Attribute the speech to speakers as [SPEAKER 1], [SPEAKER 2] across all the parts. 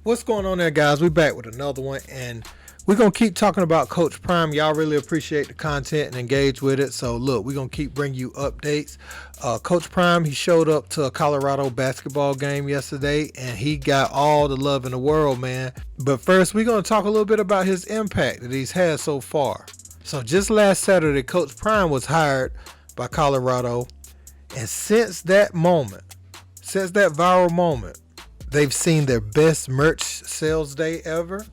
[SPEAKER 1] What's going on there, guys? We back with another one, and we're going to keep talking about Coach Prime. Y'all really appreciate the content and engage with it. So, look, we're going to keep bringing you updates. Coach Prime, he showed up to a Colorado basketball game yesterday, and he got all the love in the world, man. But first, we're going to talk a little bit about his impact that he's had so far. So, just last Saturday, Coach Prime was hired by Colorado, and since that viral moment, they've seen their best merch sales day ever.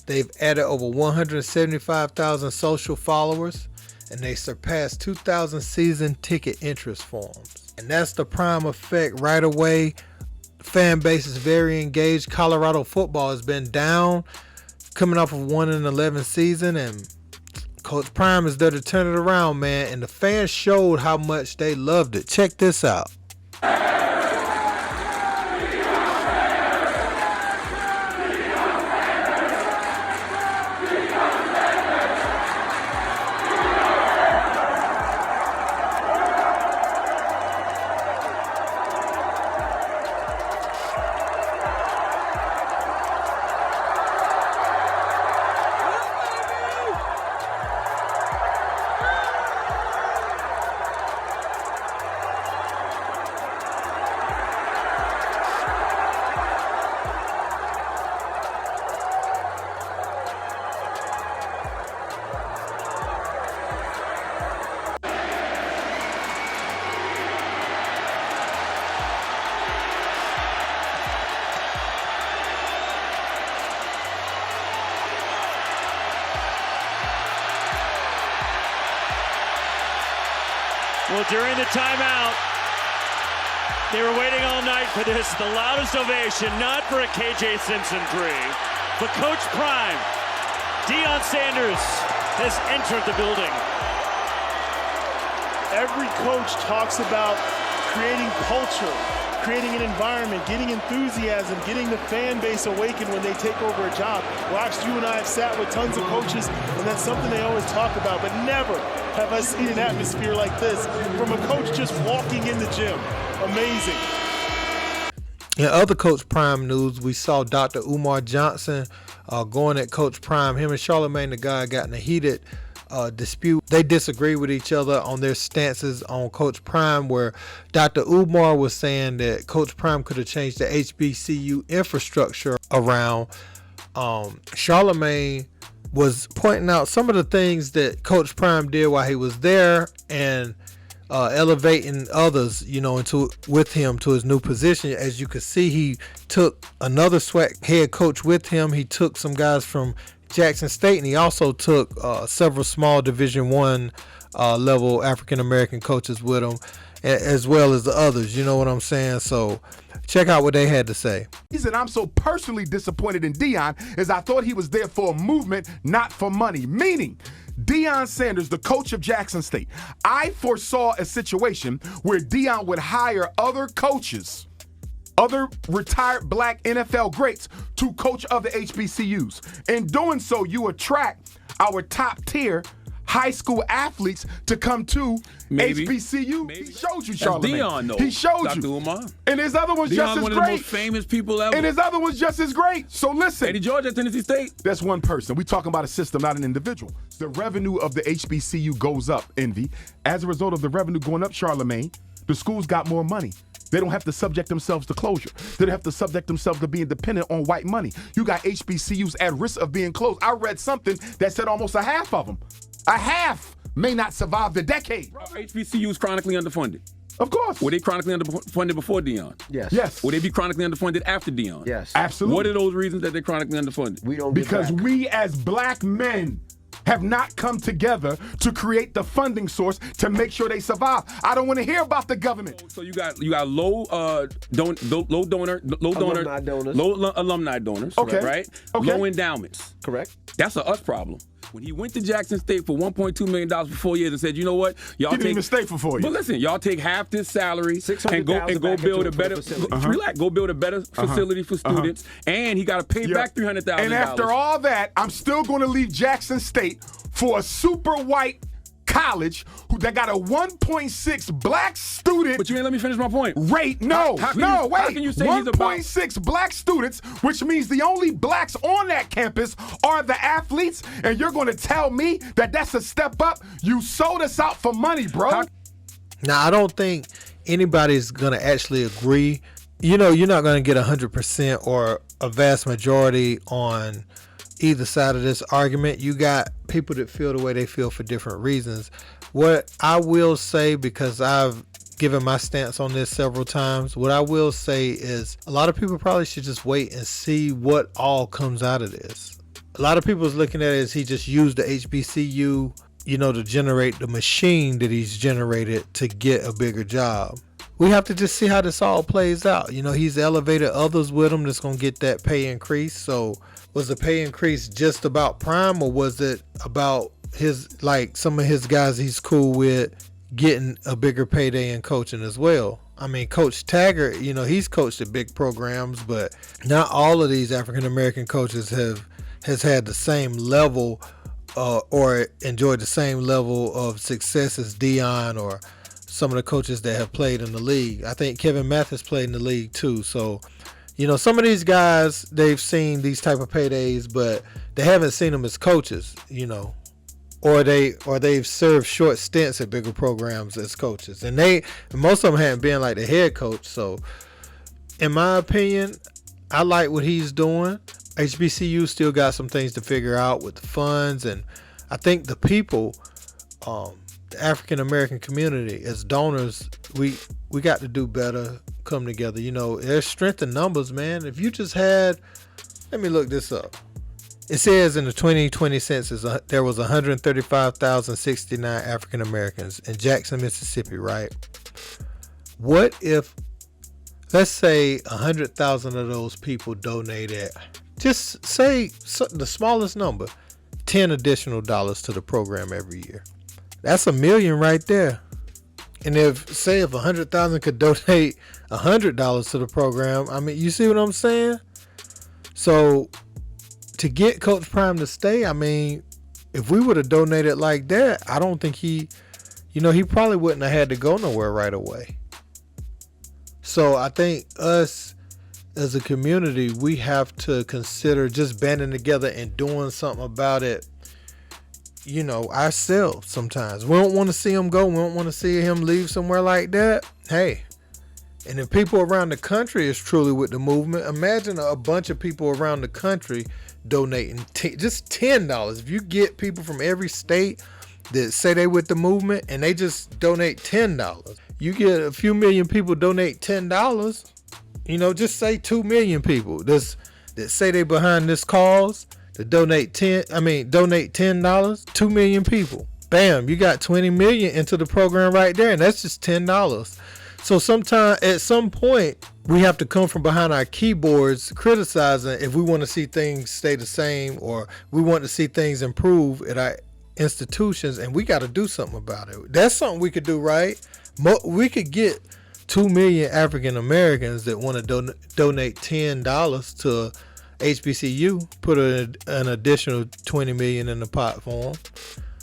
[SPEAKER 1] They've added over 175,000 social followers, and they surpassed 2,000 season ticket interest forms. And that's the Prime effect right away. Fan base is very engaged. Colorado football has been down, coming off of 1-11 season, and Coach Prime is there to turn it around, man. And the fans showed how much they loved it. Check this out.
[SPEAKER 2] Well, during the timeout, they were waiting all night for this, the loudest ovation, not for a KJ Simpson three, but Coach Prime, Deion Sanders, has entered the building.
[SPEAKER 3] Every coach talks about creating culture, creating an environment, getting enthusiasm, getting the fan base awakened when they take over a job. Rox, you and I have sat with tons of coaches, and that's something they always talk about, but never have I seen an atmosphere like this from a coach just walking in the gym. Amazing.
[SPEAKER 1] In other Coach Prime news, we saw Dr. Umar Johnson going at Coach Prime. Him and Charlamagne the God got in a heated dispute. They disagree with each other on their stances on Coach Prime, where Dr. Umar was saying that Coach Prime could have changed the HBCU infrastructure around. Charlamagne was pointing out some of the things that Coach Prime did while he was there and elevating others, with him to his new position. As you could see, he took another SWAC head coach with him. He took some guys from Jackson State, and he also took several small Division I level African American coaches with him, as well as the others. You know what I'm saying? So check out what they had to say.
[SPEAKER 4] The reason I'm so personally disappointed in Deion is I thought he was there for a movement, not for money. Meaning, Deion Sanders, the coach of Jackson State, I foresaw a situation where Deion would hire other coaches, other retired black NFL greats to coach other HBCUs. In doing so, you attract our top tier high school athletes to come to HBCU. Maybe. He showed you, Charlamagne.
[SPEAKER 5] Deion, though.
[SPEAKER 4] He showed
[SPEAKER 5] Dr.
[SPEAKER 4] you.
[SPEAKER 5] Umar.
[SPEAKER 4] And his other one's just as
[SPEAKER 5] one
[SPEAKER 4] great.
[SPEAKER 5] of the most famous people ever.
[SPEAKER 4] And his other one's just as great. So listen.
[SPEAKER 5] Eddie George at Tennessee State.
[SPEAKER 4] That's one person. We're talking about a system, not an individual. The revenue of the HBCU goes up, Envy. As a result of the revenue going up, Charlamagne, the schools got more money. They don't have to subject themselves to closure. They don't have to subject themselves to being dependent on white money. You got HBCUs at risk of being closed. I read something that said almost a half of them. A half may not survive the decade.
[SPEAKER 5] HBCUs chronically underfunded.
[SPEAKER 4] Of course.
[SPEAKER 5] Were they chronically underfunded before Deion?
[SPEAKER 6] Yes.
[SPEAKER 4] Yes.
[SPEAKER 5] Will they be chronically underfunded after Deion?
[SPEAKER 6] Yes.
[SPEAKER 4] Absolutely.
[SPEAKER 5] What are those reasons that they're chronically underfunded?
[SPEAKER 6] We don't get
[SPEAKER 4] Because
[SPEAKER 6] back.
[SPEAKER 4] we as black men have not come together to create the funding source to make sure they survive. I don't want to hear about the government.
[SPEAKER 5] So you got low alumni donors,
[SPEAKER 4] Okay.
[SPEAKER 5] right?
[SPEAKER 4] Okay.
[SPEAKER 5] Low endowments.
[SPEAKER 6] Correct.
[SPEAKER 5] That's a us problem. When he went to Jackson State for $1.2 million for 4 years and said, you know what, y'all
[SPEAKER 4] Didn't even stay for 4 years.
[SPEAKER 5] But listen, y'all take half this salary and go
[SPEAKER 6] $600,000
[SPEAKER 5] build a
[SPEAKER 6] back
[SPEAKER 5] better
[SPEAKER 6] into a facility.
[SPEAKER 5] go build a better facility for students, and he got to pay back $300,000.
[SPEAKER 4] And after all that, I'm still going to leave Jackson State for a super white college that got a 1.6 black student.
[SPEAKER 5] But you ain't let me finish my point.
[SPEAKER 4] Rate. No,
[SPEAKER 5] How can you say he's about
[SPEAKER 4] 1.6 black students, which means the only blacks on that campus are the athletes, and you're going to tell me that that's a step up? You sold us out for money, bro.
[SPEAKER 1] Now, I don't think anybody's going to actually agree. You're not going to get 100% or a vast majority on either side of this argument. You got people that feel the way they feel for different reasons. What I will say, because I've given my stance on this several times, what I will say is a lot of people probably should just wait and see what all comes out of this. A lot of people is looking at it as he just used the HBCU, to generate the machine that he's generated to get a bigger job. We have to just see how this all plays out. He's elevated others with him that's going to get that pay increase. So was the pay increase just about Prime, or was it about some of his guys he's cool with getting a bigger payday in coaching as well? I mean, Coach Taggart, he's coached at big programs, but not all of these African-American coaches has had the same level or enjoyed the same level of success as Deion or some of the coaches that have played in the league. I think Kevin Mathis played in the league too. So, some of these guys, they've seen these type of paydays, but they haven't seen them as coaches, or they've served short stints at bigger programs as coaches. And most of them haven't been like the head coach. So in my opinion, I like what he's doing. HBCU still got some things to figure out with the funds, and I think the people, the African American community as donors, we got to do better, come together. There's strength in numbers, man. If you just had, let me look this up. It says in the 2020 census there was 135,069 African Americans in Jackson, Mississippi, right? What if, let's say 100,000 of those people donated, just say the smallest number, $10 additional to the program every year. That's $1 million right there. And if 100,000 could donate $100 to the program, I mean, you see what I'm saying? So to get Coach Prime to stay, I mean, if we would have donated like that, I don't think he probably wouldn't have had to go nowhere right away. So I think us as a community, we have to consider just banding together and doing something about it, ourselves sometimes. We don't want to see him go. We don't want to see him leave somewhere like that. Hey, and if people around the country is truly with the movement, imagine a bunch of people around the country donating just $10. If you get people from every state that say they with the movement and they just donate $10, you get a few million people donate $10. Just say 2 million people that say they behind this cause to donate $10, 2 million people. Bam, you got 20 million into the program right there, and that's just $10. So at some point, we have to come from behind our keyboards criticizing if we want to see things stay the same or we want to see things improve at our institutions, and we got to do something about it. That's something we could do, right? We could get 2 million African Americans that want to donate $10 to HBCU, put an additional 20 million in the pot for them.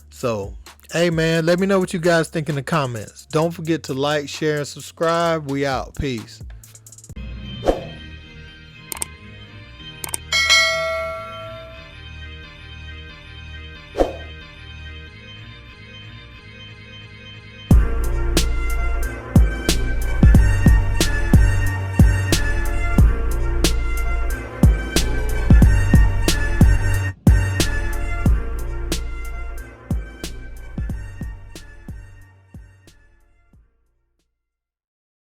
[SPEAKER 1] So, hey man, let me know what you guys think in the comments. Don't forget to like, share, and subscribe. We out. Peace.